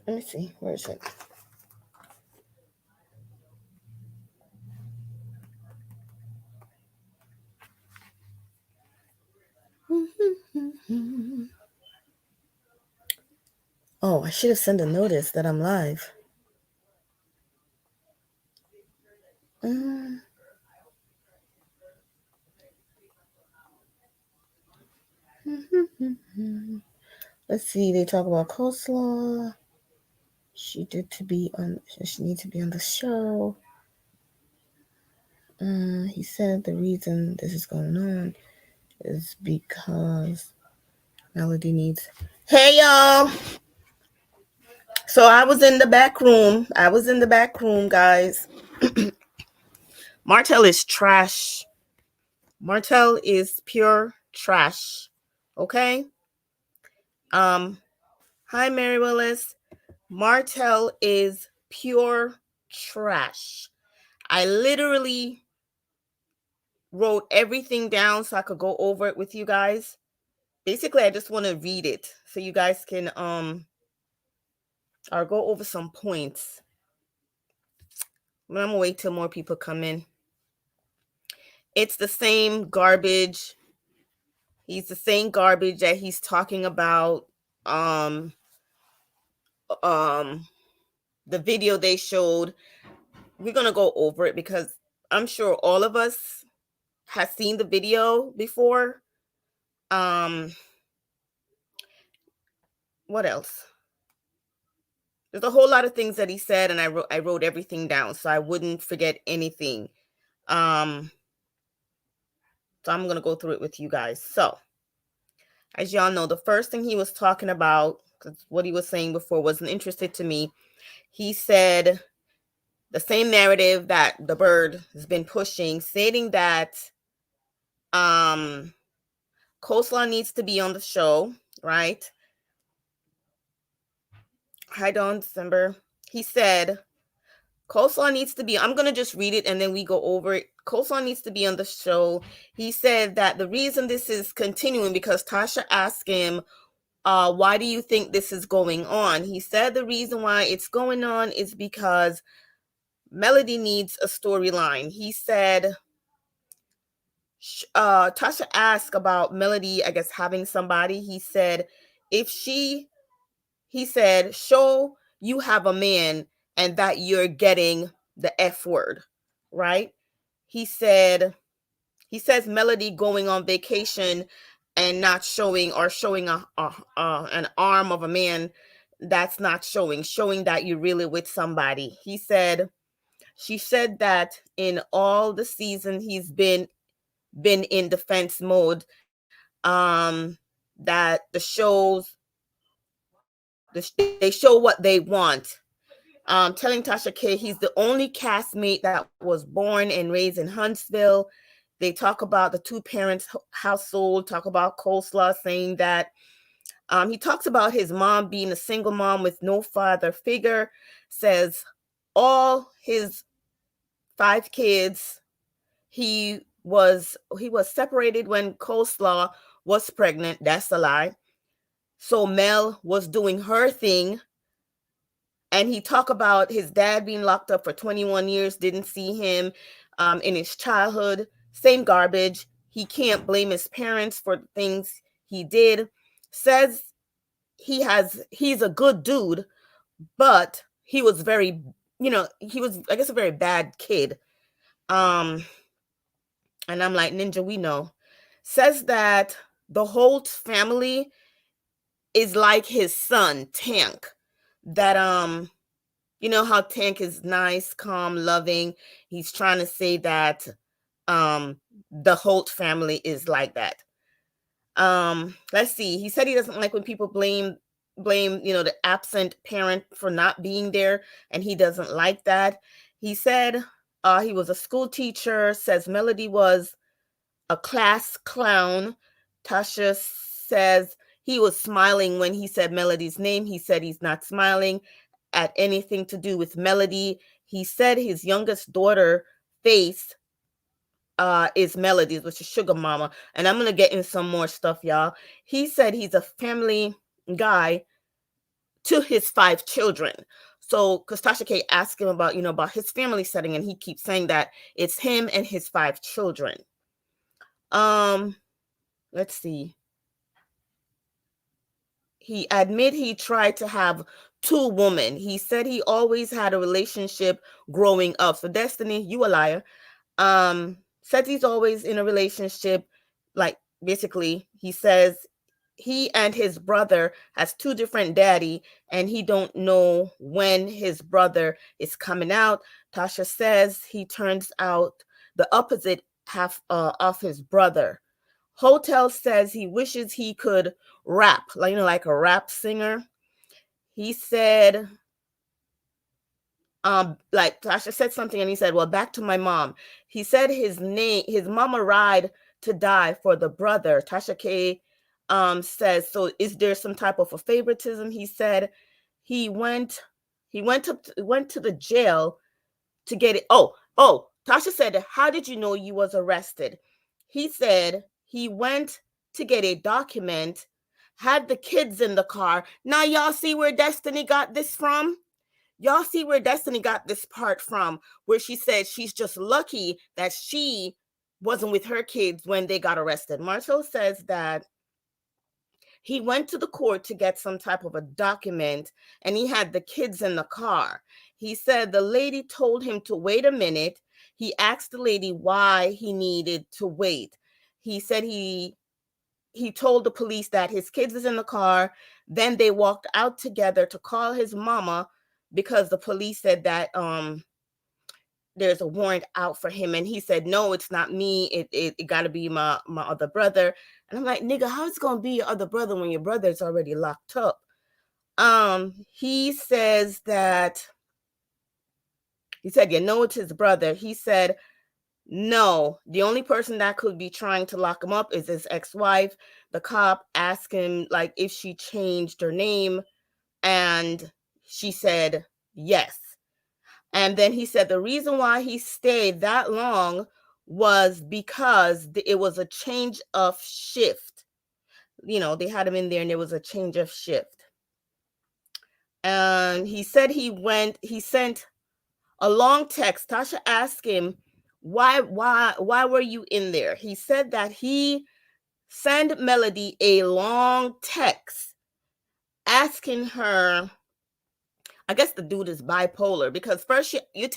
Let me see. Where is it? Oh, I should have sent a notice that I'm live. Let's see. They talk about coleslaw. She needs to be on the show. He said the reason this is going on is because Melody needs. Hey y'all! So I was in the back room. Guys. Martell is trash. Martell is pure trash. Okay? Hi Mary Willis. Martell is pure trash. I literally wrote everything down so I could go over it with you guys. Basically, I just want to read it so you guys can or go over some points. But I'm gonna wait till more people come in. It's the same garbage. He's the same garbage that he's talking about. The video they showed. We're gonna go over it because I'm sure all of us has seen the video before. What else? There's a whole lot of things that he said, and I wrote everything down so I wouldn't forget anything. So I'm gonna go through it with you guys. So, as y'all know, the first thing he was talking about, because what he was saying before wasn't interested to me. He said the same narrative that the bird has been pushing, stating that coleslaw needs to be on the show, right? Hi, Dawn December. He said coleslaw needs to be, I'm going to just read it and then we go over it. Coleslaw needs to be on the show. He said that the reason this is continuing, because Tasha asked him, why do you think this is going on? He said the reason why it's going on is because Melody needs a storyline. He said, Tasha asked about Melody, I guess, having somebody. He said, show you have a man and that you're getting the F word, right? He says Melody going on vacation and not showing, or showing an arm of a man that's not showing that you're really with somebody. She said that in all the season he's been in defense mode, that they show what they want. Telling Tasha K he's the only castmate that was born and raised in Huntsville. They talk about the two parents household, talk about coleslaw, saying that he talks about his mom being a single mom with no father figure, says all his 5 kids, he was separated when coleslaw was pregnant. That's a lie. So Mel was doing her thing. And he talked about his dad being locked up for 21 years, didn't see him in his childhood. Same garbage. He can't blame his parents for things he did. Says he's a good dude, but he was very, he was, I guess, a very bad kid. And I'm like, Ninja, we know. Says that the Holt family is like his son, Tank. That, you know how Tank is nice, calm, loving. He's trying to say that the Holt family is like that. Let's see. He said he doesn't like when people blame, the absent parent for not being there, and he doesn't like that. He said he was a school teacher, says Melody was a class clown. Tasha says he was smiling when he said Melody's name. He said he's not smiling at anything to do with Melody. He said his youngest daughter face is Melody's, which is Sugar Mama. And I'm gonna get in some more stuff, y'all. He said he's a family guy to his 5 children. So, because Tasha K asked him about, about his family setting, and he keeps saying that it's him and his 5 children. Let's see. He admitted he tried to have 2 women. He said he always had a relationship growing up. So, Destiny, you a liar. Says he's always in a relationship. Like, basically, he says he and his brother has 2 different daddy, and he don't know when his brother is coming out. Tasha says he turns out the opposite half of his brother. Hotel says he wishes he could rap, like a rap singer. He said, like Tasha said something, and he said, well, back to my mom. He said his mama ride to die for the brother. Tasha K says, so is there some type of a favoritism? He said he went to the jail to get it. Oh, Tasha said, how did you know you was arrested? He said he went to get a document, had the kids in the car. Now y'all see where Destiny got this from? Y'all see where Destiny got this part from, where she said she's just lucky that she wasn't with her kids when they got arrested. Martell says that he went to the court to get some type of a document, and he had the kids in the car. He said the lady told him to wait a minute. He asked the lady why he needed to wait. He said he told the police that his kids is in the car. Then they walked out together to call his mama, because the police said that there's a warrant out for him, and he said, no, it's not me, it got to be my other brother. And I'm like, nigga, how it's gonna be your other brother when your brother's already locked up? He says that he said, it's his brother. He said, no, the only person that could be trying to lock him up is his ex-wife. The cop asked him like if she changed her name, and she said yes. And then he said the reason why he stayed that long was because it was a change of shift. They had him in there, and there was a change of shift. And he said he sent a long text. Tasha asked him, why were you in there? He said that he sent Melody a long text asking her, I guess the dude is bipolar, because first you're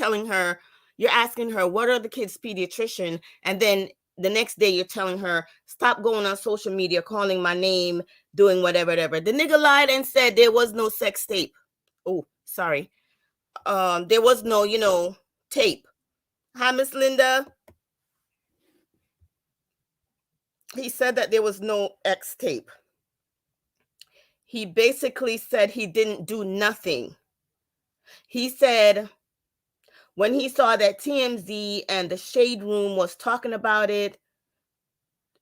asking her, what are the kids' pediatrician? And then the next day you're telling her, stop going on social media, calling my name, doing whatever. The nigga lied and said there was no sex tape. Oh, sorry. There was no, tape. Hi, Miss Linda. He said that there was no X tape. He basically said he didn't do nothing. He said when he saw that TMZ and the Shade Room was talking about it,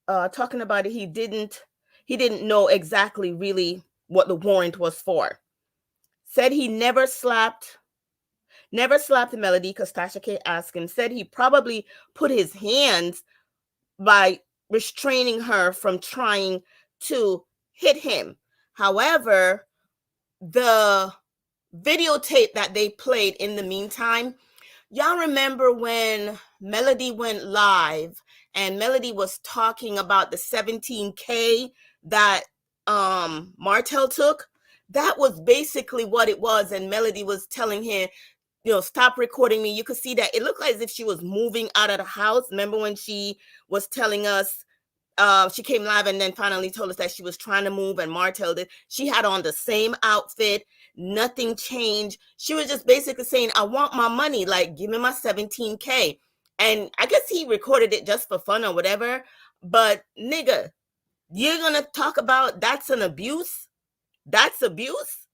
he didn't know exactly really what the warrant was for. Said he never slapped Melody, because Tasha K asked him. Said he probably put his hands by restraining her from trying to hit him. However, the videotape that they played in the meantime, y'all remember when Melody went live and Melody was talking about the 17K that Martell took? That was basically what it was. And Melody was telling him, stop recording me. You could see that it looked like as if she was moving out of the house. Remember when she was telling us, she came live and then finally told us that she was trying to move, and Martell did. She had on the same outfit. Nothing changed. She was just basically saying, I want my money. Like, give me my 17K. And I guess he recorded it just for fun or whatever. But nigga, you're going to talk about that's an abuse? That's abuse?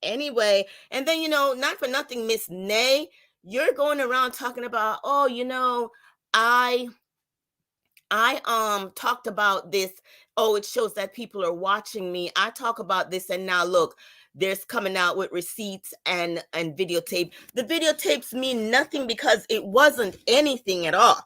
Anyway, and then, not for nothing, Miss Nay, you're going around talking about, I I talked about this. Oh, it shows that people are watching me. I talk about this, and now look, there's coming out with receipts and videotape. The videotapes mean nothing because it wasn't anything at all.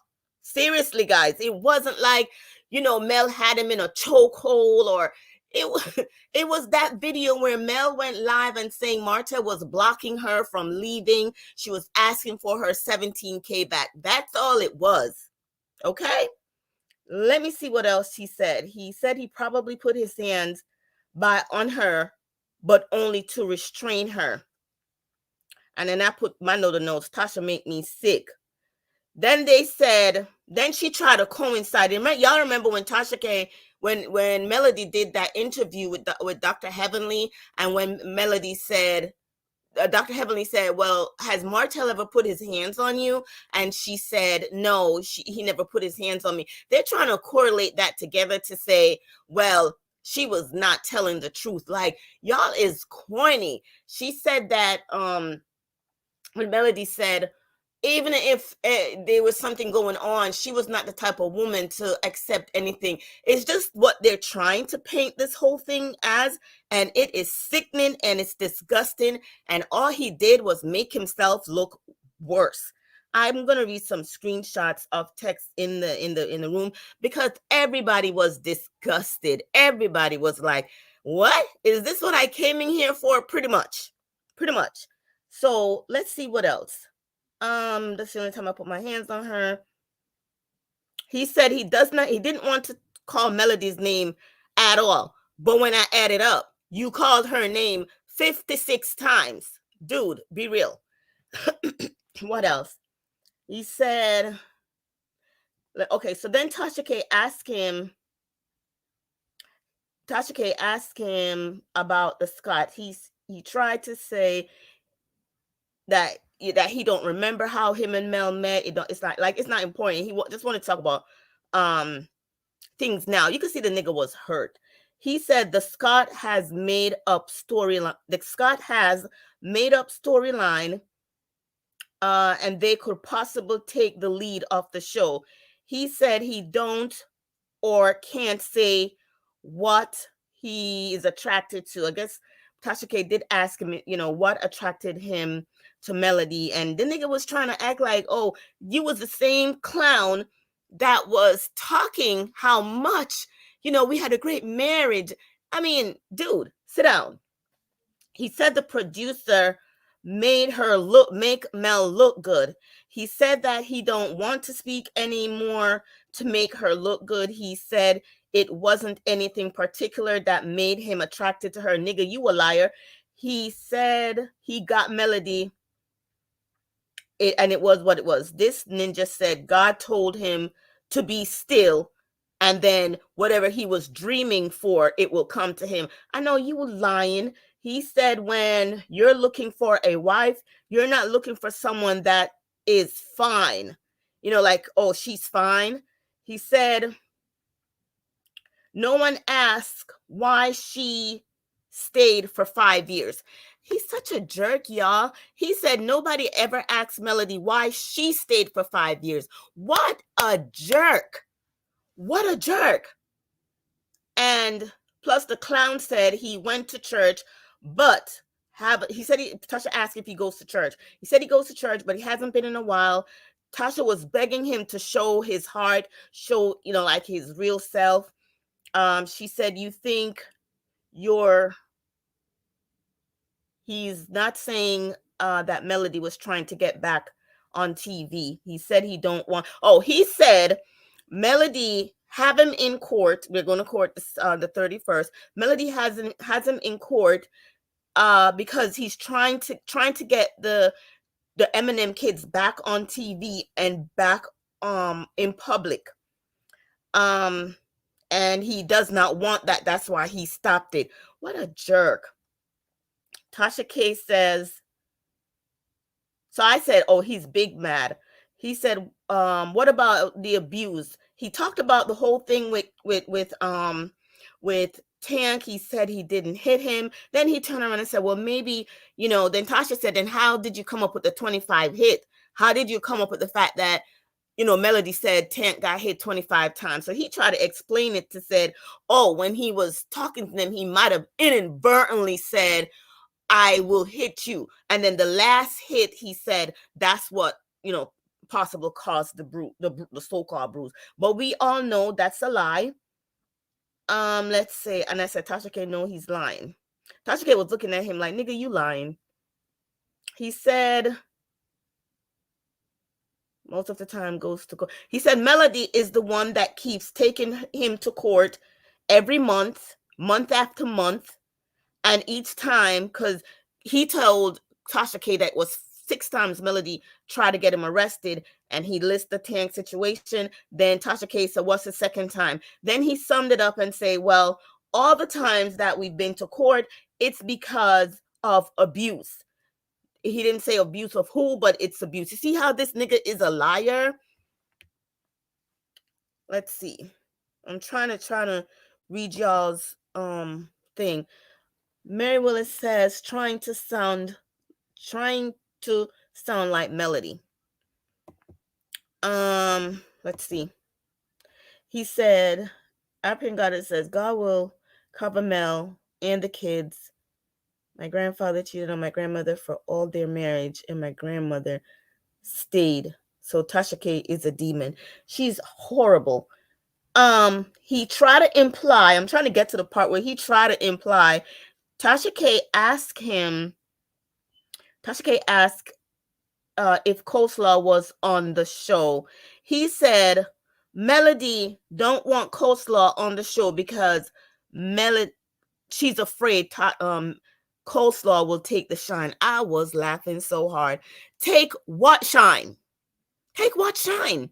Seriously, guys, it wasn't like, Mel had him in a chokehold, or it was it was that video where Mel went live and saying Martell was blocking her from leaving. She was asking for her 17K back. That's all it was. Okay? Let me see what else he said. He said he probably put his hands on her, but only to restrain her. And then I put my notes. Tasha make me sick. Then then she tried to coincide. Y'all remember when Tasha K, when Melody did that interview with Dr. Heavenly, and when Melody said, Dr. Heavenly said, well, has Martell ever put his hands on you? And she said, no, he never put his hands on me. They're trying to correlate that together to say, well, she was not telling the truth. Like, y'all is corny. She said that when Melody said, even if there was something going on, she was not the type of woman to accept anything. It's just what they're trying to paint this whole thing as, and it is sickening and it's disgusting. And all he did was make himself look worse. I'm gonna read some screenshots of text in the room because everybody was disgusted. Everybody was like, "What is this? What I came in here for?" Pretty much. So let's see what else. That's the only time I put my hands on her. He said he didn't want to call Melody's name at all. But when I added up, you called her name 56 times. Dude, be real. What else? He said, okay, so then Tasha K asked him about the Scott. He tried to say that he don't remember how him and Mel met. It's not important. He just wanted to talk about things now. You can see the nigga was hurt. He said the Scott has made up storyline. The Scott has made up storyline, and they could possibly take the lead off the show. He said he don't or can't say what he is attracted to. I guess Tasha K did ask him, what attracted him to Melody, and the nigga was trying to act like, oh, you was the same clown that was talking how much, we had a great marriage. I mean, dude, sit down. He said the producer make Mel look good. He said that he don't want to speak anymore to make her look good. He said it wasn't anything particular that made him attracted to her. Nigga, you a liar. He said he got Melody, and it was what it was. This ninja said God told him to be still, and then whatever he was dreaming for, it will come to him. I know you were lying. He said when you're looking for a wife, you're not looking for someone that is fine. Like, oh, she's fine. He said no one asked why she stayed for 5 years. He's such a jerk, y'all. He said nobody ever asked Melody why she stayed for 5 years. What a jerk. What a jerk. And plus the clown said he went to church, but Tasha asked if he goes to church. He said he goes to church, but he hasn't been in a while. Tasha was begging him to show his heart, show, like his real self. She said, you think he's not saying that Melody was trying to get back on TV. He said he said Melody have him in court. We're going to court the 31st. Melody has him in court because he's trying to get the Eminem kids back on TV and back in public. And he does not want that. That's why he stopped it. What a jerk. Tasha K says, so I said, oh, he's big mad. He said, what about the abuse? He talked about the whole thing with Tank. He said he didn't hit him. Then he turned around and said, well, maybe, then Tasha said, then how did you come up with the 25 hit? How did you come up with the fact that Melody said Tank got hit 25 times. So he tried to explain it to said, oh, when he was talking to them, he might have inadvertently said, I will hit you. And then the last hit, he said, that's what, possible caused the so-called bruise. But we all know that's a lie. Let's say, and I said, Tasha K, no, he's lying. Tasha K was looking at him like, nigga, you lying. He said, most of the time goes to court. He said Melody is the one that keeps taking him to court every month, month after month. And each time, because he told Tasha K that was 6 times Melody tried to get him arrested, and he lists the Tank situation. Then Tasha K said, what's the second time? Then he summed it up and say, well, all the times that we've been to court, it's because of abuse. He didn't say abuse of who, but it's abuse. You see how this nigga is a liar? Let's see. I'm trying to read y'all's thing. Mary Willis says trying to sound like Melody. Let's see. He said, African Goddess says, God will cover Mel and the kids. My grandfather cheated on my grandmother for all their marriage, and my grandmother stayed. So Tasha K is a demon. She's horrible. He tried to imply, I'm trying to get to the part where he tried to imply, Tasha K asked if Coleslaw was on the show. He said, Melody don't want Coleslaw on the show because she's afraid Coleslaw will take the shine. I was laughing so hard. Take what shine? Take what shine?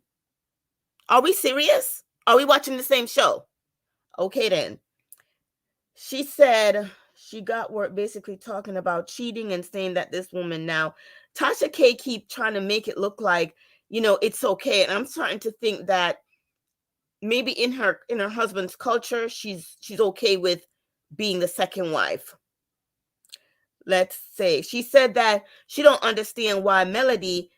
Are we serious? Are we watching the same show? Okay, then. She said she got work basically talking about cheating and saying that this woman now, Tasha K keep trying to make it look like, it's okay. And I'm starting to think that maybe in her husband's culture, she's okay with being the second wife. Let's say she said that she don't understand why Melody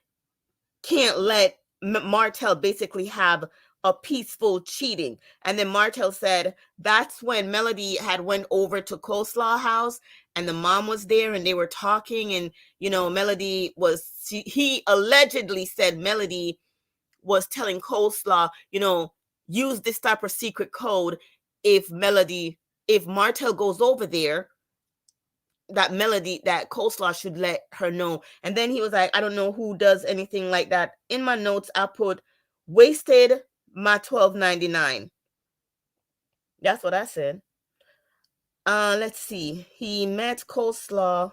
can't let Martell basically have a peaceful cheating. And then Martell said that's when Melody had went over to Coleslaw house and the mom was there and they were talking, and Melody he allegedly said Melody was telling Coleslaw, use this type of secret code if Martell goes over there, that Coleslaw should let her know. And then he was like, I don't know who does anything like that. In my notes, I put wasted my $12.99. That's what I said. Let's see. He met Coleslaw.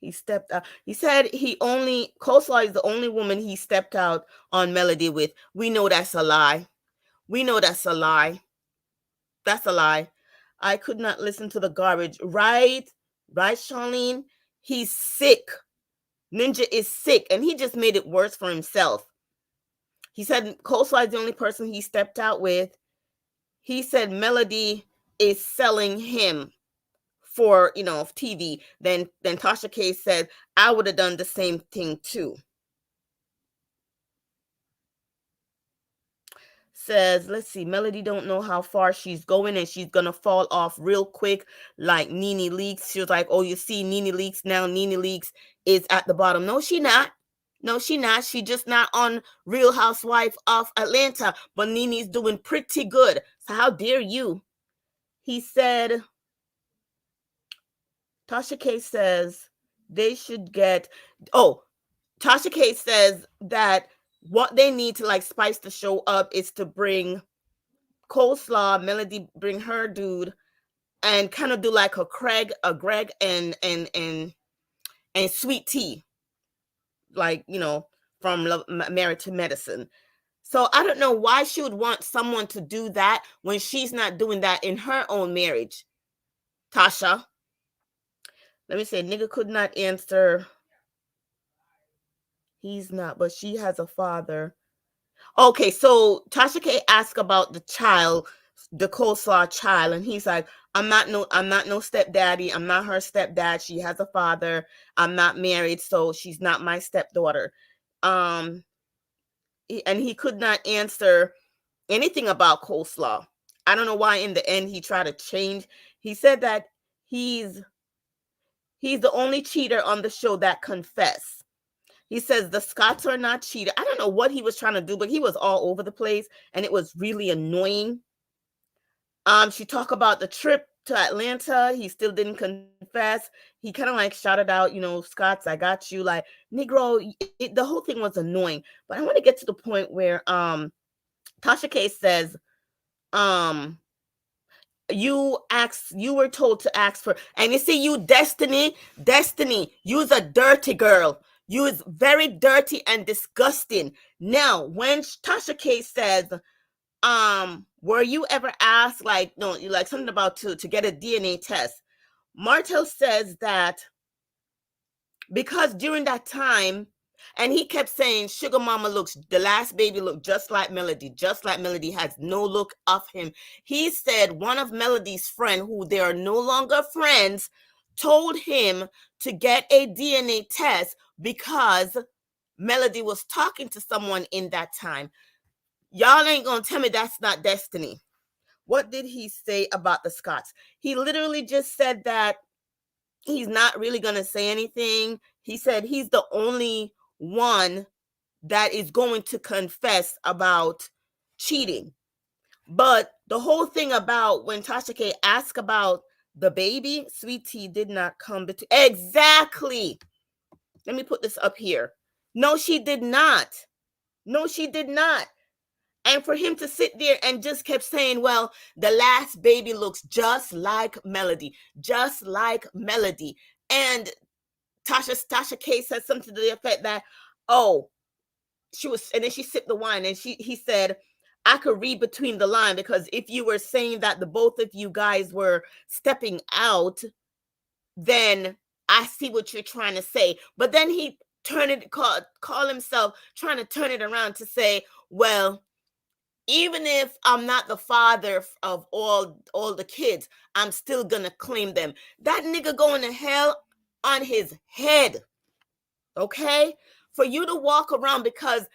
He stepped out. He said Coleslaw is the only woman he stepped out on Melody with. We know that's a lie. That's a lie. I could not listen to the garbage. Right, Charlene? He's sick. Ninja is sick, and he just made it worse for himself. He said Coleslaw is the only person he stepped out with. He said Melody is selling him for, TV. Then Tasha K said, I would have done the same thing too. Says, let's see, Melody don't know how far she's going and she's gonna fall off real quick like Nene Leakes. She was like, oh, you see Nene Leakes now. Nene Leakes is at the bottom. No, she not. She just not on Real Housewife of Atlanta, but Nene's doing pretty good. So how dare you? He said, Tasha K says they should get, Tasha K says that what they need to spice the show up is to bring Coleslaw, Melody, bring her dude, and kind of do like a Greg and Sweet Tea, from Married to Medicine. So I don't know why she would want someone to do that when she's not doing that in her own marriage. Tasha, let me say, nigga could not answer. He's not, but she has a father. Okay, so Tasha K asked about the child, the Coleslaw child, and he's like, I'm not no stepdaddy. I'm not her stepdad. She has a father. I'm not married, so she's not my stepdaughter. and he could not answer anything about coleslaw. I don't know why in the end he tried to change. He said that he's the only cheater on the show that confessed. He says the Scotts are not cheated. I don't know what he was trying to do, but he was all over the place and it was really annoying. She talked about the trip to Atlanta. He still didn't confess. He kind of like shouted out, Scotts, I got you. Like, Negro, the whole thing was annoying. But I want to get to the point where Tasha K says, you were told to ask for, and you see, you Destiny, you's a dirty girl. You is very dirty and disgusting. Now, when Tasha K says, were you ever asked, like, no, like something about to get a DNA test? Martell says that because during that time, and he kept saying, Sugar Mama the last baby looked just like Melody, has no look of him. He said one of Melody's friend, who they are no longer friends, told him to get a DNA test because Melody was talking to someone in that time. Y'all ain't gonna tell me that's not Destiny. What did he say about the Scotts? He literally just said that he's not really gonna say anything. He said he's the only one that is going to confess about cheating. But the whole thing about when Tasha K asked about the baby, Sweet Tea did not come between. Exactly. Let me put this up here. No, she did not. And for him to sit there and just kept saying, well, the last baby looks just like Melody. And Tasha K said something to the effect that, oh, and then she sipped the wine and he said, I could read between the line, because if you were saying that the both of you guys were stepping out, then I see what you're trying to say. But then he call himself trying to turn it around to say, well, even if I'm not the father of all the kids, I'm still gonna claim them. That nigga going to hell on his head. Okay? For you to walk around, because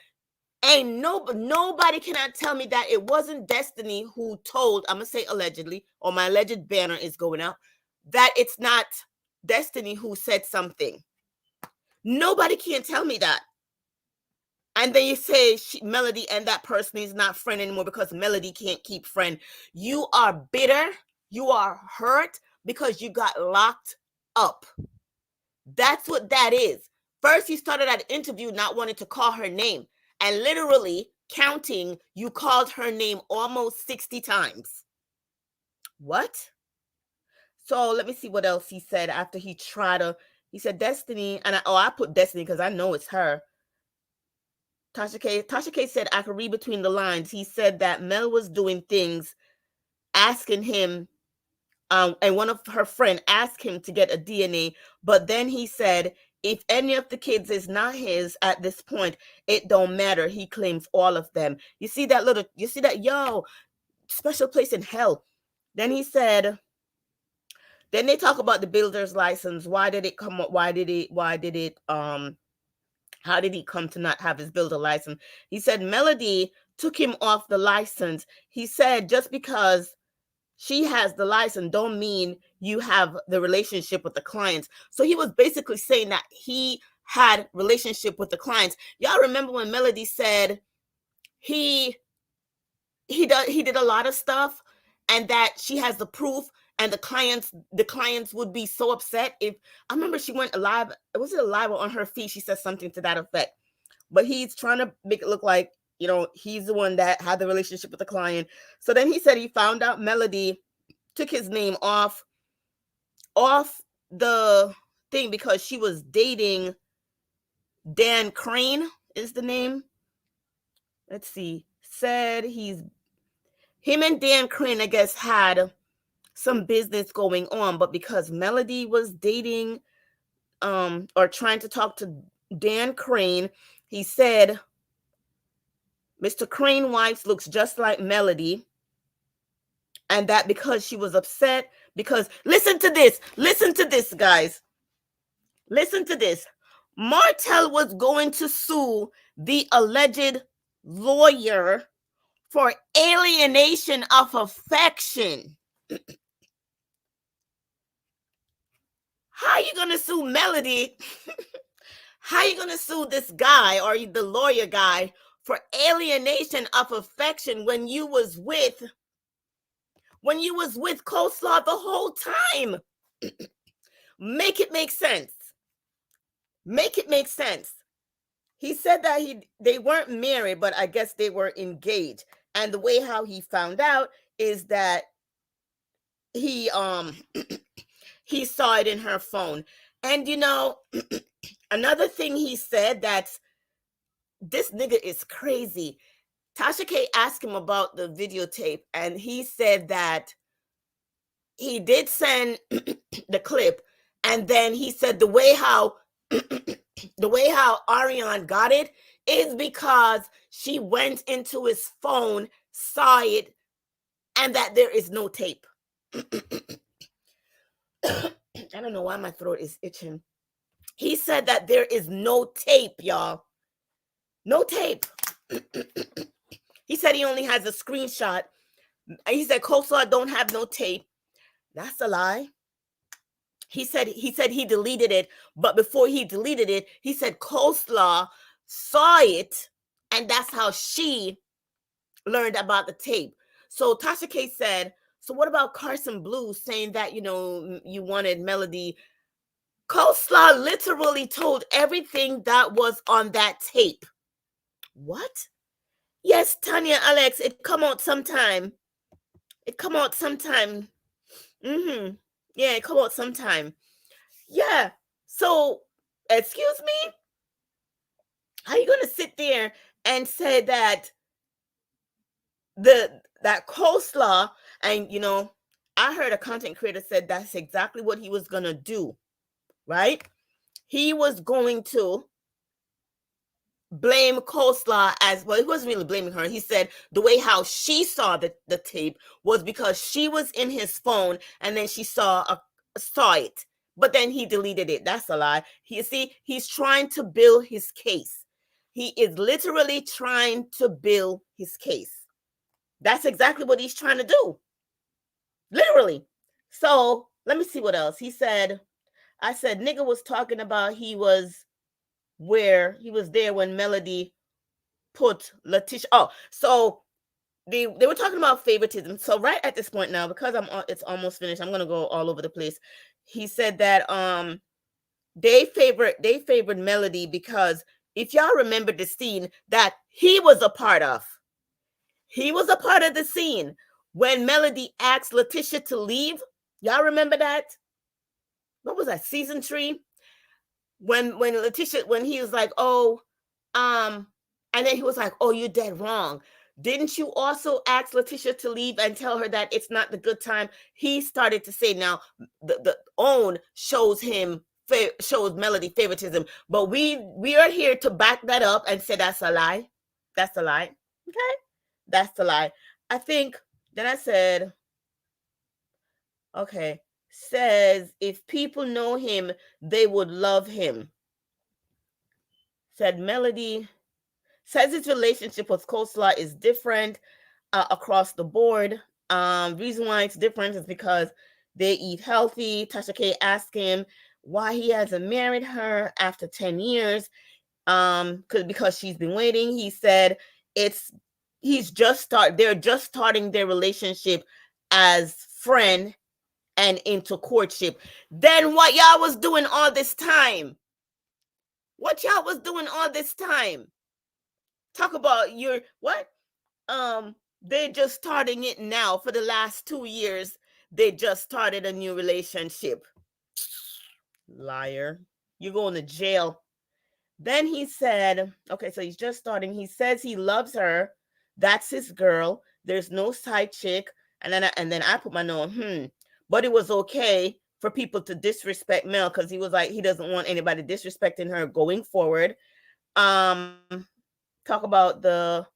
ain't nobody cannot tell me that it wasn't Destiny who told, I'm gonna say allegedly, or my alleged banner is going out, that it's not Destiny who said something. Nobody can tell me that. And then you say Melody and that person is not friend anymore because Melody can't keep friend. You are bitter. You are hurt because you got locked up. That's what that is. First, you started that interview not wanting to call her name. And literally counting, you called her name almost 60 times. What? So let me see what else he said after he said Destiny. And I put Destiny because I know it's her. Tasha K said, I could read between the lines. He said that Mel was doing things, asking him, and one of her friend asked him to get a DNA. But then he said, if any of the kids is not his at this point, it don't matter. He claims all of them. You see that, yo, special place in hell. Then he said, then they talk about the builder's license. Why did it come up? How did he come to not have his builder license? He said Melody took him off the license. He said just because she has the license don't mean you have the relationship with the clients. So he was basically saying that he had relationship with the clients. Y'all remember when Melody said he did a lot of stuff and that she has the proof, and the clients would be so upset if, I remember she went live, was it live or on her feed? She said something to that effect. But he's trying to make it look like, he's the one that had the relationship with the client. So then he said he found out Melody took his name off the thing because she was dating Dan Crane is the name. Let's see. Said him and Dan Crane, I guess, had some business going on, but because Melody was dating or trying to talk to Dan Crane, he said Mr. Crane wife looks just like Melody, and that because she was upset, because listen to this guys, listen to this. Martell was going to sue the alleged lawyer for alienation of affection. How are you going to sue Melody? How are you going to sue this guy or the lawyer guy for alienation of affection when you was with Coleslaw the whole time? Make it make sense. Make it make sense. He said that they weren't married, but I guess they were engaged. And the way how he found out is that he he saw it in her phone. And you know, another thing he said, that this nigga is crazy. Tasha K asked him about the videotape, and he said that he did send the clip, and then he said the way how Ariane got it is because she went into his phone, saw it, and that there is no tape. I don't know why my throat is itching. He said that there is no tape, y'all. No tape. He said he only has a screenshot. He said Coleslaw don't have no tape. That's a lie. He said he deleted it, but before he deleted it, he said Coleslaw saw it, and that's how she learned about the tape. So Tasha K said, so what about Carson Blue saying that, you know, you wanted Melody? Coleslaw literally told everything that was on that tape. What? Yes, Tanya, Alex, it come out sometime. It come out sometime. Yeah, it come out sometime. Yeah. So, excuse me? How you gonna sit there and say that that Coleslaw, and you know, I heard a content creator said that's exactly what he was gonna do, right? He was going to blame Coleslaw as well. He wasn't really blaming her. He said the way how she saw the tape was because she was in his phone, and then she saw it, but then he deleted it. That's a lie. He's trying to build his case. He is literally trying to build his case. That's exactly what he's trying to do. Literally. So let me see what else. He said, I said, nigga was talking about he was there when Melody put Letitia. Oh, so they were talking about favoritism. So right at this point now, because it's almost finished, I'm gonna go all over the place. He said that they favored Melody because if y'all remember the scene that he was a part of the scene when Melody asked Letitia to leave. Y'all remember that? What was that, season 3? When Letitia, when he was like, oh, and then he was like, oh, you're dead wrong. Didn't you also ask Letitia to leave and tell her that it's not the good time? He started to say now the OWN shows Melody favoritism, but we are here to back that up and say that's a lie. That's a lie. Okay, that's a lie. I think. Then I said, okay. Says if people know him, they would love him. Said Melody. Says his relationship with Coleslaw is different across the board. Reason why it's different is because they eat healthy. Tasha K asked him why he hasn't married her after 10 years. Because she's been waiting. He said they're just starting their relationship as friend and into courtship. Then what y'all was doing all this time? What y'all was doing all this time? Talk about your what? They're just starting it now. For the last 2 years, they just started a new relationship. Liar. You're going to jail. Then he said, okay, so he's just starting. He says he loves her. That's his girl. There's no side chick. And then I put my note, but it was okay for people to disrespect Mel because he was like, he doesn't want anybody disrespecting her going forward. Talk about Tasha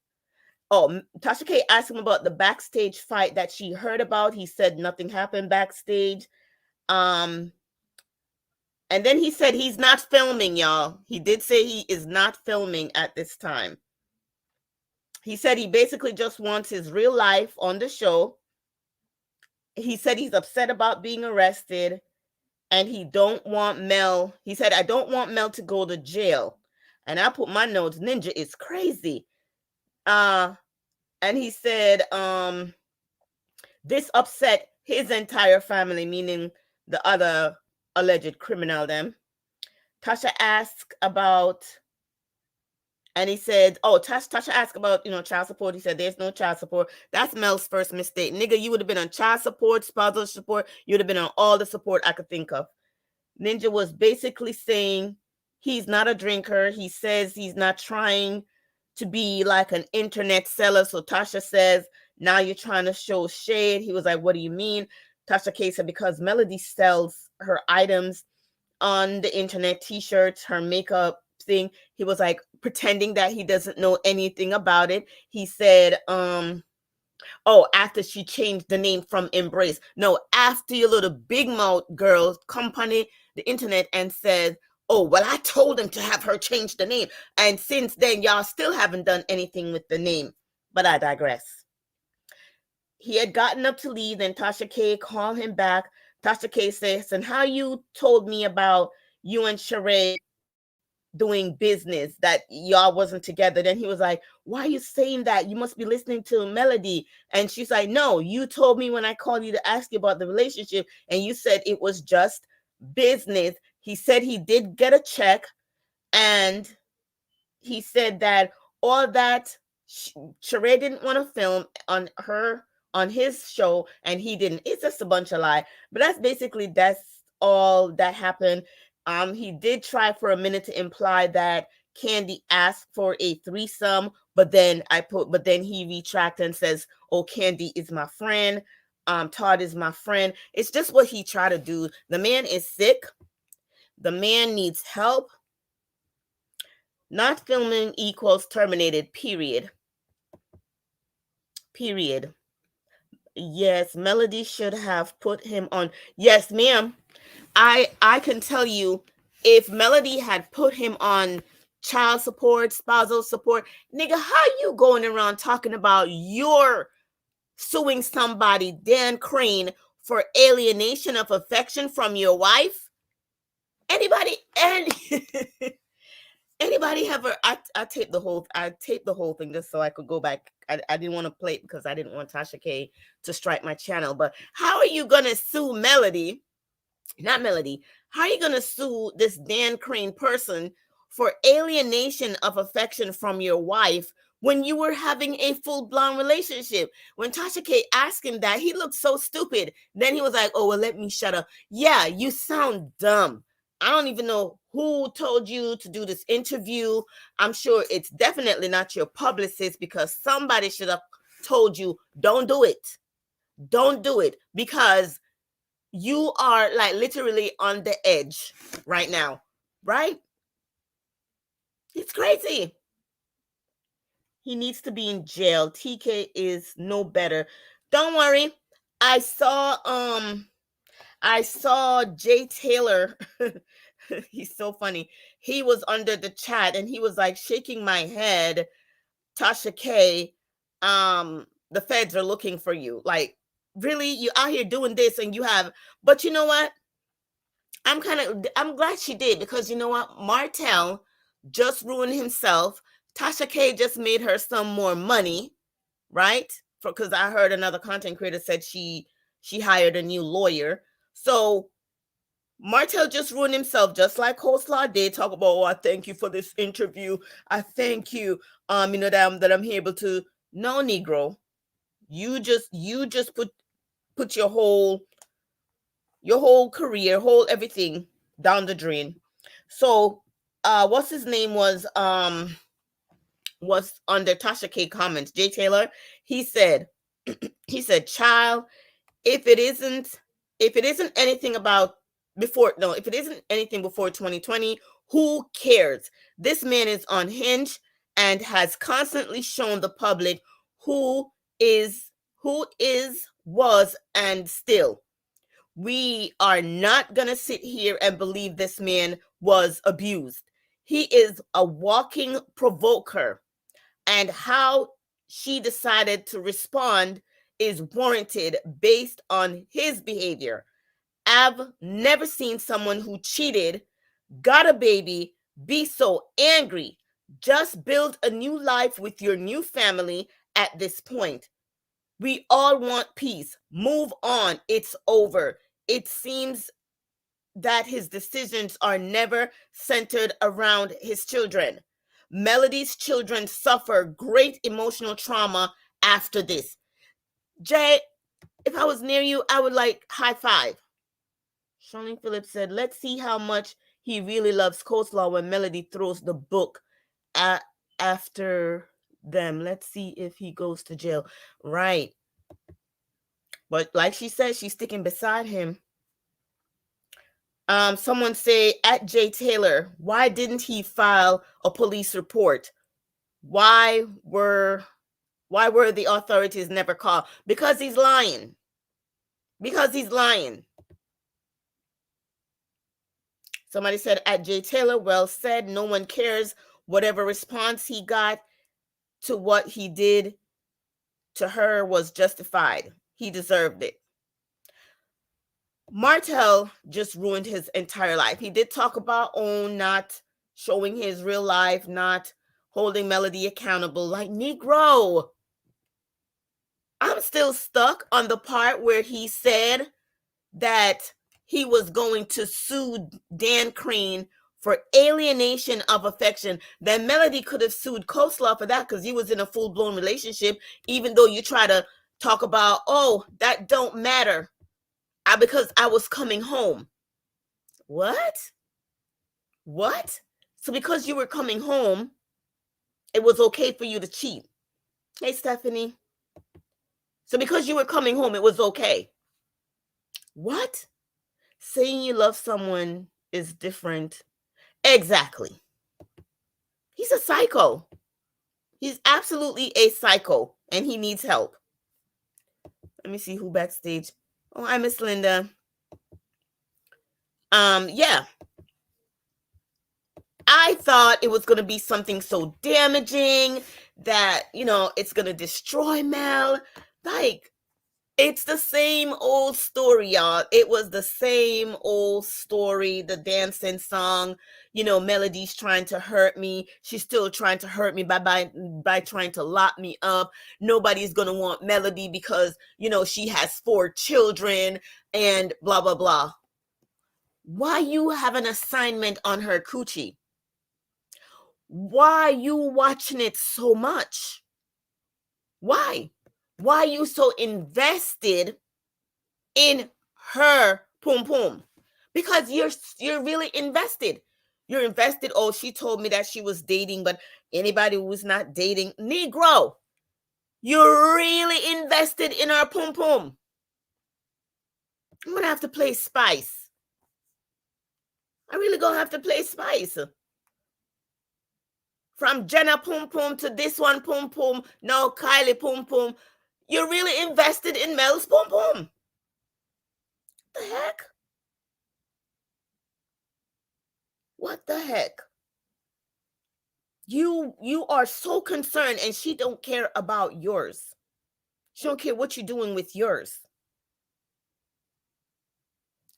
K asked him about the backstage fight that she heard about. He said nothing happened backstage. And then he said he's not filming, y'all. He did say he is not filming at this time. He said he basically just wants his real life on the show. He said he's upset about being arrested, and he don't want Mel. He said, I don't want Mel to go to jail. And I put my notes, Ninja is crazy. And he said, this upset his entire family, meaning the other alleged criminal them. Tasha asked about, and he said, oh, Tasha asked about, child support. He said, there's no child support. That's Mel's first mistake. Nigga, you would have been on child support, spousal support. You would have been on all the support I could think of. Ninja was basically saying he's not a drinker. He says he's not trying to be like an internet seller. So Tasha says, now you're trying to show shade. He was like, what do you mean? Tasha K said, because Melody sells her items on the internet, t-shirts, her makeup thing. He was like pretending that he doesn't know anything about it. He said, after she changed the name from Embrace. No, after your little big mouth girl company the internet and said, oh, well, I told him to have her change the name. And since then, y'all still haven't done anything with the name. But I digress. He had gotten up to leave, and Tasha K called him back. Tasha K says, and how you told me about you and Sheree doing business, that y'all wasn't together. Then he was like, why are you saying that? You must be listening to Melody. And she's like, no, you told me when I called you to ask you about the relationship, and you said it was just business. He said he did get a check, and he said that all that Sheree didn't want to film on his show, and he didn't. It's just a bunch of lie. But that's all that happened. He did try for a minute to imply that Candy asked for a threesome, but then he retracted and says, oh, Candy is my friend. Todd is my friend. It's just what he tried to do. The man is sick. The man needs help. Not filming equals terminated, period. Yes, Melody should have put him on. Yes, ma'am. I can tell you, if Melody had put him on child support, spousal support, nigga, how you going around talking about you're suing somebody, Dan Crane, for alienation of affection from your wife? Anybody ever? I taped the whole thing just so I could go back. I didn't want to play it because I didn't want Tasha K to strike my channel. But how are you gonna sue Melody? Not Melody. How are you gonna sue this Dan Crane person for alienation of affection from your wife when you were having a full-blown relationship? When Tasha K asked him that, he looked so stupid. Then he was like, oh, well, let me shut up. Yeah, you sound dumb. I don't even know who told you to do this interview. I'm sure it's definitely not your publicist, because somebody should have told you, don't do it. Don't do it, because you are like literally on the edge right now, right? It's crazy. He needs to be in jail. TK is no better. Don't worry. I saw Jay Taylor. He's so funny. He was under the chat and he was like shaking my head. Tasha K, the feds are looking for you. Like, really? You out here doing this and you have, but you know what? I'm glad she did, because you know what? Martell just ruined himself. Tasha K just made her some more money, right? Because I heard another content creator said she hired a new lawyer. So Martell just ruined himself, just like Coleslaw did. Talk about, oh, I thank you for this interview. I thank you, that I'm able to. No, Negro, you just put your whole career, whole everything down the drain. So, what's his name was under Tasha K comments. Jay Taylor, he said, child, if it isn't anything before 2020, who cares? This man is unhinged and has constantly shown the public who was, and still. We are not going to sit here and believe this man was abused. He is a walking provoker. And how she decided to respond is warranted based on his behavior. I've never seen someone who cheated, got a baby, be so angry. Just build a new life with your new family at this point. We all want peace. Move on. It's over. It seems that his decisions are never centered around his children. Melody's children suffer great emotional trauma after this. Jay, if I was near you, I would like high five. Charlene Phillips said, let's see how much he really loves coleslaw when Melody throws the book after them. Let's see if he goes to jail. Right. But like she said, she's sticking beside him. Someone say at Jay Taylor, why didn't he file a police report? Why were the authorities never called? Because he's lying. Because he's lying. Somebody said at Jay Taylor, well said, no one cares. Whatever response he got to what he did to her was justified. He deserved it. Martell just ruined his entire life. He did talk about not showing his real life, not holding Melody accountable. Like, Negro, I'm still stuck on the part where he said that he was going to sue Dan Crane for alienation of affection. Then Melody could have sued Coleslaw for that because he was in a full-blown relationship, even though you try to talk about, oh, that don't matter because I was coming home. What? So because you were coming home, it was okay for you to cheat. Hey, Stephanie. So because you were coming home, it was okay. What? Saying you love someone is different. Exactly. He's a psycho. He's absolutely a psycho, and he needs help. Let me see who backstage. Oh, I miss Linda. Yeah. I thought it was going to be something so damaging that, it's going to destroy Mel. Like, it's the same old story, y'all. It was the same old story, the dancing song. Melody's trying to hurt me. She's still trying to hurt me by trying to lock me up. Nobody's going to want Melody because, she has 4 children and blah, blah, blah. Why you have an assignment on her coochie? Why you watching it so much? Why? Why are you so invested in her pum pum? Because you're really invested. You're invested. Oh, she told me that she was dating, but anybody who's not dating, Negro, you're really invested in her pum pum. I'm gonna have to play Spice. I really gonna have to play Spice. From Jenna Pum Pum to this one Pum Pum, no Kylie Pum Pum. You're really invested in Mel's Pum Pum. The heck? What the heck? You are so concerned, and she don't care about yours. She don't care what you're doing with yours.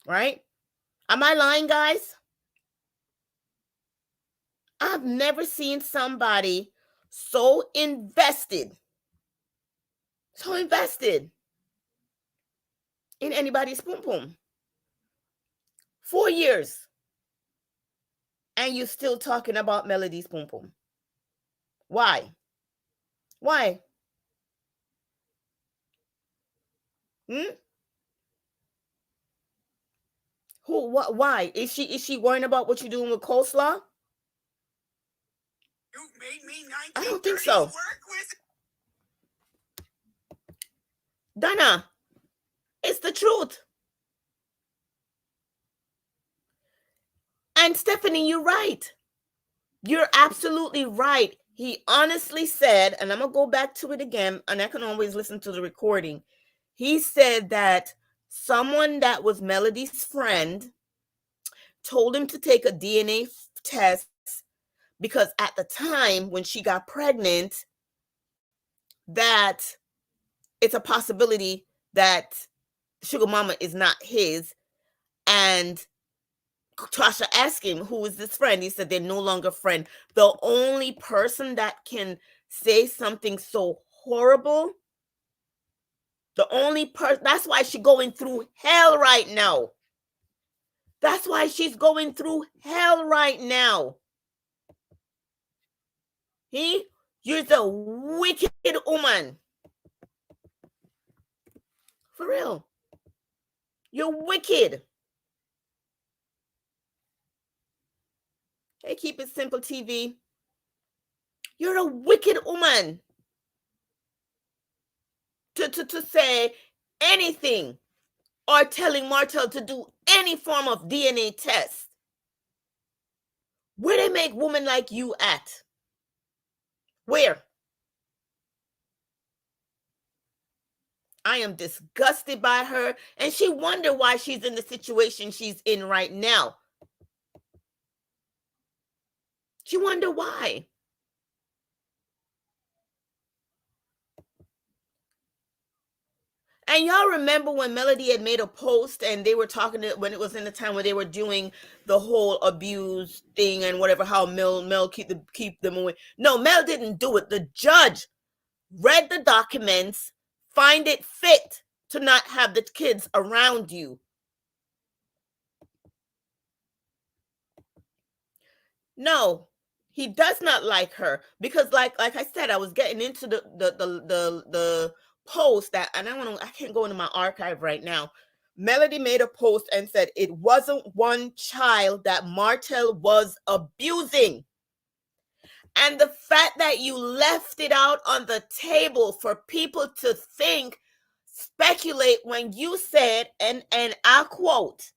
Right? Am I lying, guys? I've never seen somebody so invested in anybody's pum pum. 4 years. And you're still talking about Melody's pum pum. Why? Why? Who? What? Why? Is she worrying about what you're doing with coleslaw? You made me I don't think so. Donna, it's the truth. And Stephanie, you're right. You're absolutely right. He honestly said, and I'm going to go back to it again, and I can always listen to the recording. He said that someone that was Melody's friend told him to take a DNA test because at the time when she got pregnant, that it's a possibility that Sugar Mama is not his. And Tasha asked him, who is this friend? He said they're no longer friend. The only person that can say something so horrible, the only person, that's why she's going through hell right now. That's why she's going through hell right now. You're the wicked woman. For real. You're wicked. Hey, Keep It Simple TV. You're a wicked woman. To say anything or telling Martell to do any form of DNA test. Where they make women like you at? Where? I am disgusted by her, and she wonder why she's in the situation she's in right now. She wonder why. And y'all remember when Melody had made a post and they were talking to, when it was in the time where they were doing the whole abuse thing and whatever, how Mel keep them away. No, Mel didn't do it. The judge read the documents, find it fit to not have the kids around you. No, he does not like her because, like I said, I was getting into the post that, and I can't go into my archive right now. Melody made a post and said it wasn't one child that Martell was abusing. And the fact that you left it out on the table for people to think, speculate, when you said, and I quote,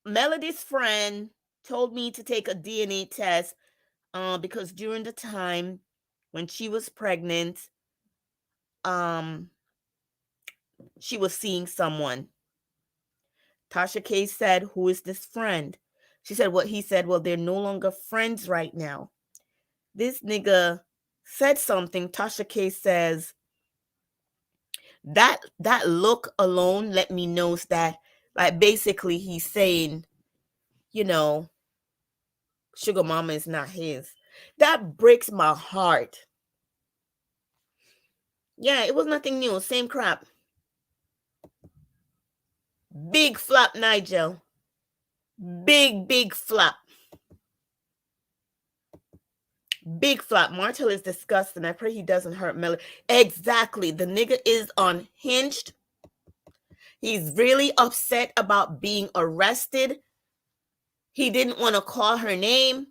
Melody's friend told me to take a DNA test because during the time when she was pregnant, she was seeing someone. Tasha K said, who is this friend? She said, well, he said, well, they're no longer friends right now. This nigga said something. Tasha K says, that look alone let me know that, like, basically he's saying, you know, Sugar Mama is not his. That breaks my heart. Yeah, it was nothing new. Same crap. Big flop, Nigel. Big flop. Big flop. Martell is disgusting. I pray he doesn't hurt Melody. Exactly. The nigga is unhinged. He's really upset about being arrested. He didn't want to call her name.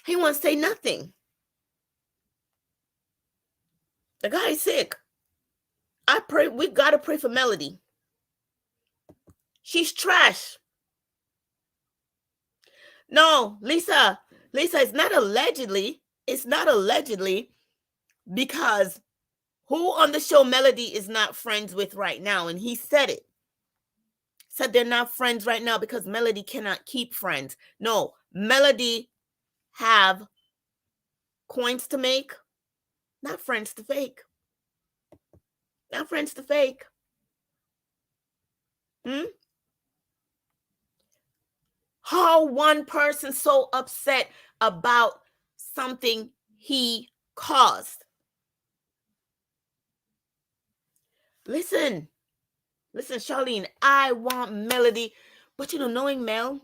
He won't say nothing. The guy's sick. I pray, we gotta pray for Melody. She's trash. No, Lisa, it's not allegedly. It's not allegedly, because who on the show Melody is not friends with right now? And he said it. Said they're not friends right now because Melody cannot keep friends. No, Melody have coins to make, not friends to fake. Not friends to fake. How one person so upset about something he caused? Listen, Charlene, I want Melody, but knowing Mel,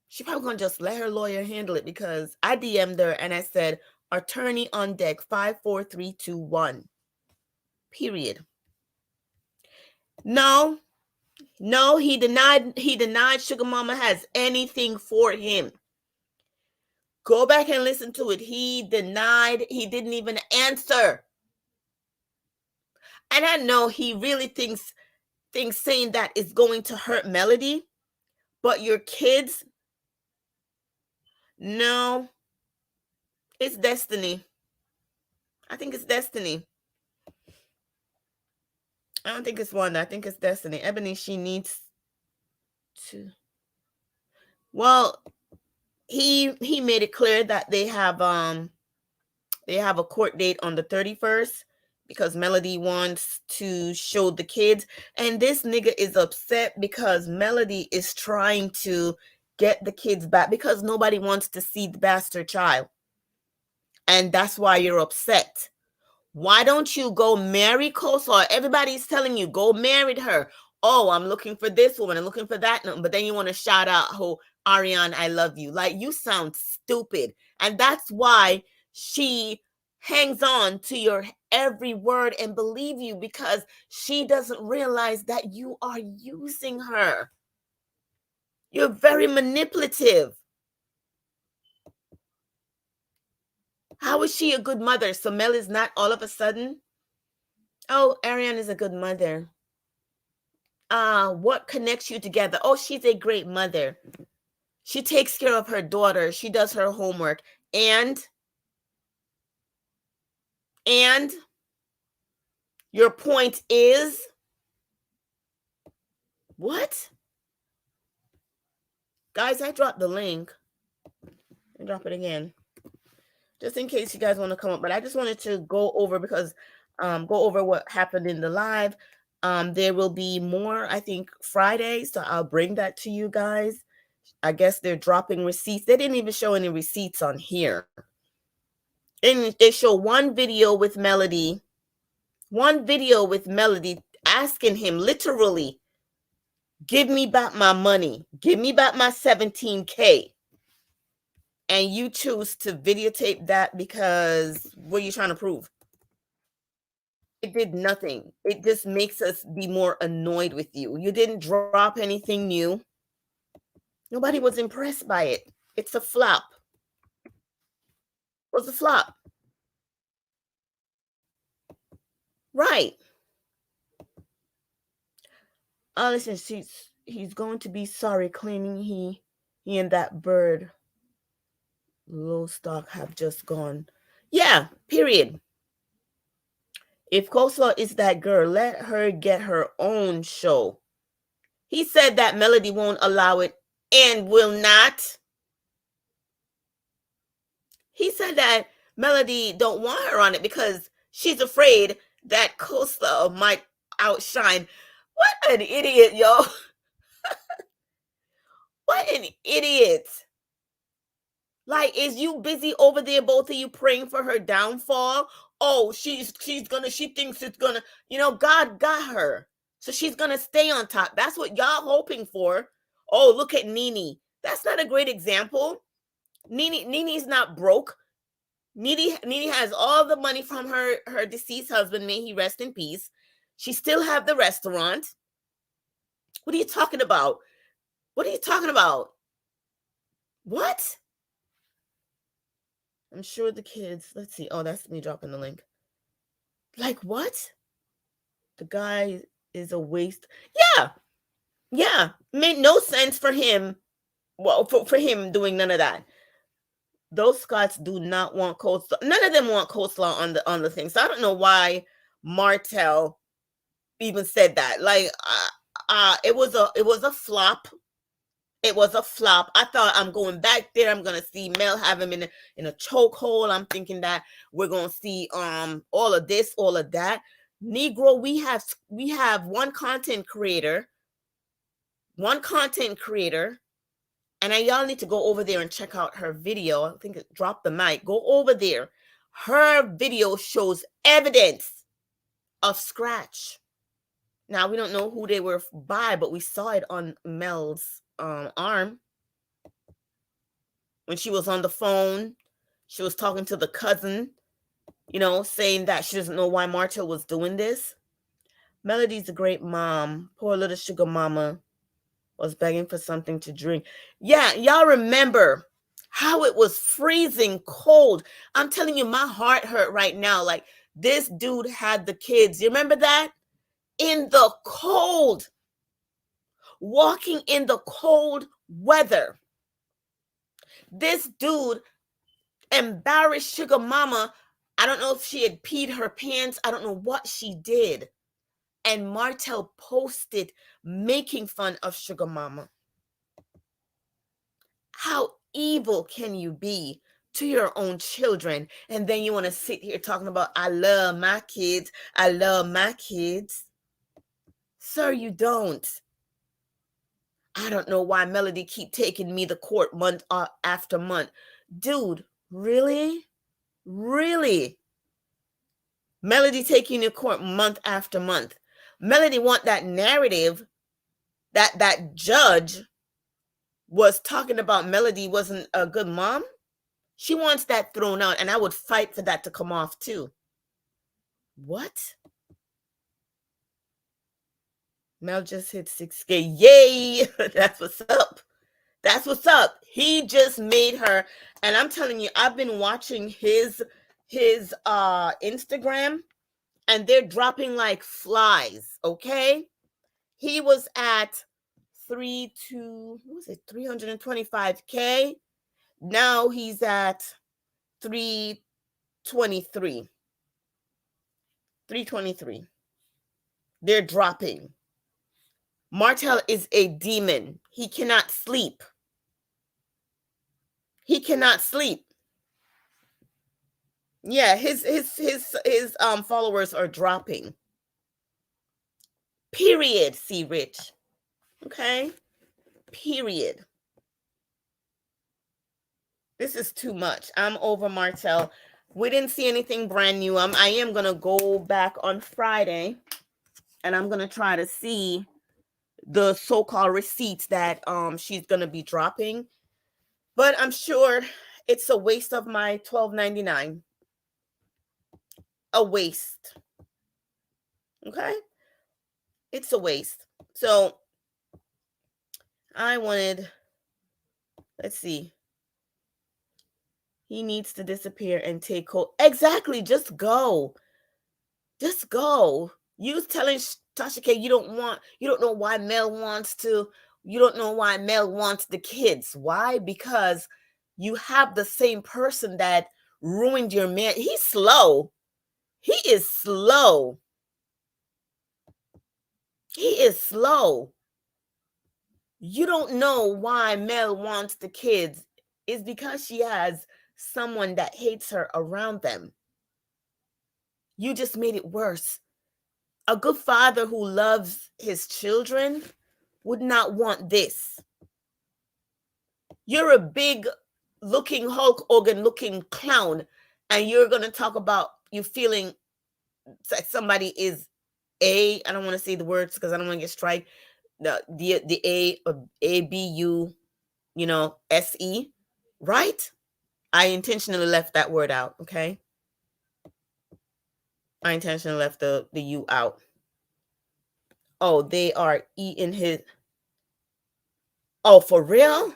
she probably gonna just let her lawyer handle it, because I DM'd her and I said, attorney on deck, 54321. Period. No, he denied Sugar Mama has anything for him. Go back and listen to it. He denied, he didn't even answer. And I know he really thinks saying that is going to hurt Melody, but your kids, no, it's destiny. I think it's destiny. I don't think it's Wanda. I think it's destiny. Ebony, she needs to. Well, he made it clear that they have a court date on the 31st because Melody wants to show the kids. And this nigga is upset because Melody is trying to get the kids back because nobody wants to see the bastard child. And that's why you're upset. Why don't you go marry Coleslaw? Everybody's telling you, go marry her. Oh, I'm looking for this woman. I'm looking for that. But then you want to shout out, oh, Ariane, I love you. Like, you sound stupid. And that's why she hangs on to your every word and believe you, because she doesn't realize that you are using her. You're very manipulative. How is she a good mother? So Mel is not all of a sudden, oh, Ariane is a good mother. What connects you together? Oh, she's a great mother. She takes care of her daughter. She does her homework. And your point is what? Guys, I dropped the link. I'll drop it again, just in case you guys want to come up. But I just wanted to go over because go over what happened in the live. There will be more, I think, Friday, so I'll bring that to you guys. I guess they're dropping receipts. They didn't even show any receipts on here. And they show one video with Melody asking him literally, give me back my money, give me back my 17K. And you choose to videotape that because what are you trying to prove? It did nothing. It just makes us be more annoyed with you. You didn't drop anything new. Nobody was impressed by it. It's a flop. It was a flop. Right. Listen, he's going to be sorry, claiming he and that bird low stock have just gone. Yeah, period. If Coleslaw is that girl, let her get her own show. He said that Melody won't allow it and will not. He said that Melody don't want her on it because she's afraid that Coleslaw might outshine. What an idiot, yo. What an idiot. Like, is you busy over there, both of you praying for her downfall? Oh, she thinks it's gonna, God got her. So she's gonna stay on top. That's what y'all hoping for. Oh, look at Nene. That's not a great example. Nene's not broke. Nene has all the money from her deceased husband, may he rest in peace. She still have the restaurant. What are you talking about? What are you talking about? What? I'm sure the kids, let's see. Oh, that's me dropping the link. Like, what? The guy is a waste. Yeah. Made no sense for him. Well, for him doing none of that. Those Scots do not want coleslaw. None of them want coleslaw on the thing. So I don't know why Martell even said that. Like, it was a flop. It was a flop. I thought, I'm going back there. I'm gonna see Mel have him in a chokehold. I'm thinking that we're gonna see all of this, all of that. Negro, we have one content creator, and y'all need to go over there and check out her video. I think it dropped the mic. Go over there. Her video shows evidence of scratch. Now, we don't know who they were by, but we saw it on Mel's arm. When she was on the phone, she was talking to the cousin, saying that she doesn't know why Martell was doing this. Melody's a great mom. Poor little sugar mama was begging for something to drink. Yeah, y'all remember how it was freezing cold. I'm telling you, my heart hurt right now. Like, this dude had the kids. You remember that? In the cold. Walking in the cold weather. This dude embarrassed sugar mama. I don't know if she had peed her pants. I don't know what she did. And Martell posted making fun of sugar mama. How evil can you be to your own children? And then you want to sit here talking about, I love my kids. I love my kids. Sir, you don't. I don't know why Melody keep taking me to court month after month. Dude, really? Really? Melody taking you to court month after month. Melody want that narrative that judge was talking about Melody wasn't a good mom. She wants that thrown out, and I would fight for that to come off too. What? Mel just hit 6K. Yay! That's what's up. That's what's up. He just made her, and I'm telling you, I've been watching his Instagram, and they're dropping like flies. Okay, he was at 325K. Now he's at 323. 323. They're dropping. Martell is a demon. He cannot sleep. He cannot sleep. Yeah, his followers are dropping. Period, C Rich. Okay? Period. This is too much. I'm over Martell. We didn't see anything brand new. I am going to go back on Friday, and I'm going to try to see the so-called receipts that she's going to be dropping. But I'm sure it's a waste of my $12.99. A waste. Okay? It's a waste. So I wanted, let's see. He needs to disappear and take hold. Exactly. Just go. Just go. You was telling Tasha K you don't know why Mel wants the kids. Why? Because you have the same person that ruined your man. He's slow. He is slow. He is slow. You don't know why Mel wants the kids. It's because she has someone that hates her around them. You just made it worse. A good father who loves his children would not want this. You're a big looking Hulk Hogan looking clown, and you're going to talk about you feeling like somebody is I don't want to say the words because I don't want to get strike. The ABU, SE, right? I intentionally left that word out, okay? I intentionally left the U out. Oh, they are eating his. Oh, for real?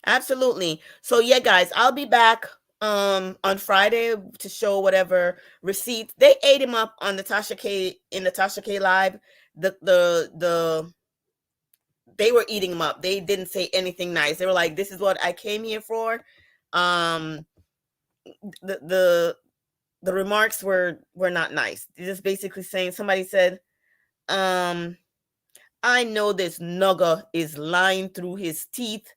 Absolutely. So yeah, guys, I'll be back on Friday to show whatever receipts. They ate him up on the Tasha K live. They were eating him up. They didn't say anything nice. They were like, "This is what I came here for." The remarks were not nice. They're just basically saying, somebody said, I know this nugger is lying through his teeth.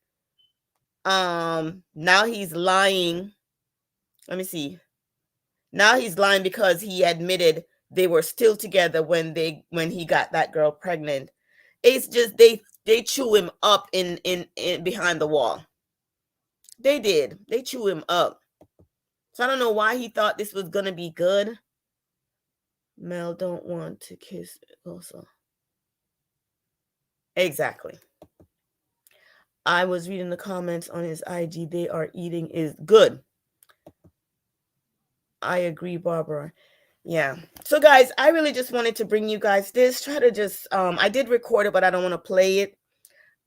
Now he's lying. Let me see. Now he's lying because he admitted they were still together when he got that girl pregnant. It's just they chew him up in behind the wall. They did. They chew him up. So I don't know why he thought this was gonna be good. Mel don't want to kiss also. Exactly. I was reading the comments on his IG. They are eating is good. I agree, Barbara. Yeah. So guys, I really just wanted to bring you guys this. Try to just I did record it, but I don't want to play it.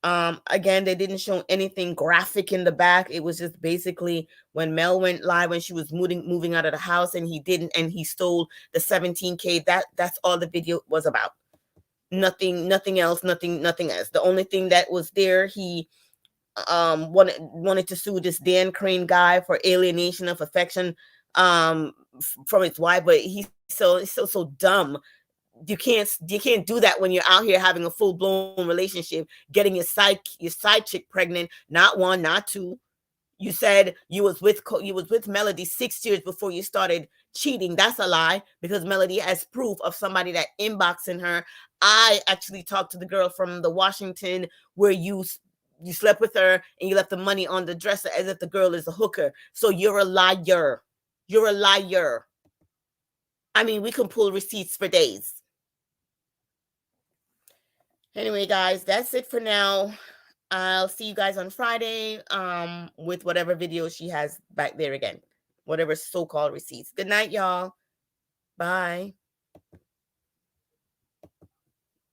Again, they didn't show anything graphic in the back. It was just basically when Mel went live, when she was moving out of the house, and he stole the 17K. That's all the video was about. Nothing else. The only thing that was there, he wanted to sue this Dan Crane guy for alienation of affection from his wife, but he's so dumb. you can't do that when you're out here having a full-blown relationship, getting your side chick pregnant, not one, not two. You said you was with Melody 6 years before you started cheating. That's a lie, because Melody has proof of somebody that inboxing her. I actually talked to the girl from the Washington where you slept with her and you left the money on the dresser as if the girl is a hooker. So you're a liar. You're a liar. I mean, we can pull receipts for days. Anyway, guys, that's it for now. I'll see you guys on Friday with whatever video she has back there again. Whatever so-called receipts. Good night, y'all. Bye.